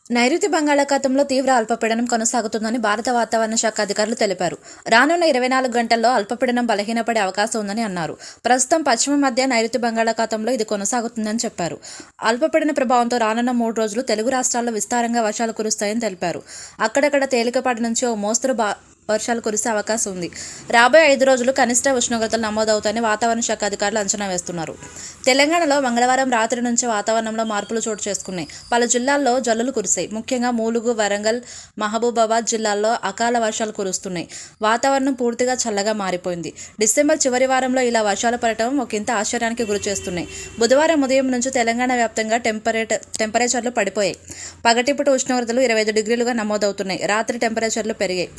నైరుతి బంగాళాఖాతంలో తీవ్ర అల్పపీడనం కొనసాగుతుందని భారత వాతావరణ శాఖ అధికారులు తెలిపారు. రానున్న 24 గంటల్లో అల్పపీడనం బలహీనపడే అవకాశం ఉందని అన్నారు. ప్రస్తుతం పశ్చిమ మధ్య నైరుతి బంగాళాఖాతంలో ఇది కొనసాగుతుందని చెప్పారు. అల్పపీడన ప్రభావంతో రానున్న 3 రోజులు తెలుగు రాష్ట్రాల్లో విస్తారంగా వర్షాలు కురుస్తాయని తెలిపారు. అక్కడక్కడ తేలికపాటి నుంచి ఓ మోస్తరు వర్షాలు కురిసే అవకాశం ఉంది. రాబోయే 5 రోజులు కనిష్ట ఉష్ణోగ్రతలు నమోదవుతాయని వాతావరణ శాఖ అధికారులు అంచనా వేస్తున్నారు. తెలంగాణలో మంగళవారం రాత్రి నుంచి వాతావరణంలో మార్పులు చోటు చేసుకున్నాయి. పలు జిల్లాల్లో జల్లులు కురిశాయి. ముఖ్యంగా ములుగు, వరంగల్, మహబూబాబాద్ జిల్లాల్లో అకాల వర్షాలు కురుస్తున్నాయి. వాతావరణం పూర్తిగా చల్లగా మారిపోయింది. డిసెంబర్ చివరి వారంలో ఇలా వర్షాలు పడటం ఒకంత ఆశ్చర్యానికి గురిచేస్తున్నాయి. బుధవారం ఉదయం నుంచి తెలంగాణ వ్యాప్తంగా టెంపరేచర్లు పడిపోయాయి. పగటిపూట ఉష్ణోగ్రతలు 25 డిగ్రీలుగా నమోదవుతున్నాయి. రాత్రి టెంపరేచర్లు పెరిగాయి.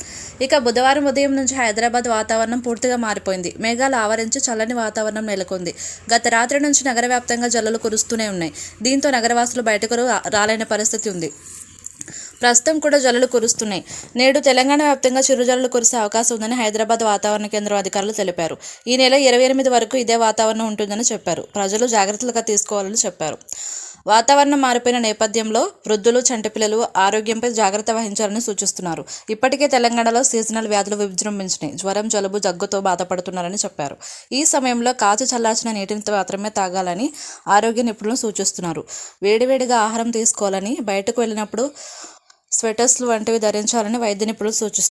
ఇక బుధవారం ఉదయం నుంచి హైదరాబాద్ వాతావరణం పూర్తిగా మారిపోయింది. మేఘాలు ఆవరించి చల్లని వాతావరణం నెలకొంది. గత రాత్రి నుంచి నగర వ్యాప్తంగా జల్లులు కురుస్తూనే ఉన్నాయి. దీంతో నగరవాసులు బయటకు రాలేని పరిస్థితి ఉంది. ప్రస్తుతం కూడా జల్లులు కురుస్తున్నాయి. నేడు తెలంగాణ వ్యాప్తంగా చిరుజల్లులు కురిసే అవకాశం ఉందని హైదరాబాద్ వాతావరణ కేంద్రం అధికారులు తెలిపారు. ఈ నెల 28 వరకు ఇదే వాతావరణం ఉంటుందని చెప్పారు. ప్రజలు జాగ్రత్తలుగా తీసుకోవాలని చెప్పారు. వాతావరణం మారిపోయిన నేపథ్యంలో వృద్ధులు, చంటిపిల్లలు ఆరోగ్యంపై జాగ్రత్త వహించాలని సూచిస్తున్నారు. ఇప్పటికే తెలంగాణలో సీజనల్ వ్యాధులు విజృంభించినాయి. జ్వరం, జలుబు, దగ్గుతో బాధపడుతున్నారని చెప్పారు. ఈ సమయంలో కాచి చల్లార్చిన నీటిని మాత్రమే తాగాలని ఆరోగ్య నిపుణులు సూచిస్తున్నారు. వేడివేడిగా ఆహారం తీసుకోవాలని, బయటకు వెళ్ళినప్పుడు స్వెటర్స్లు వంటివి ధరించాలని వైద్య నిపుణులు సూచిస్తున్నారు.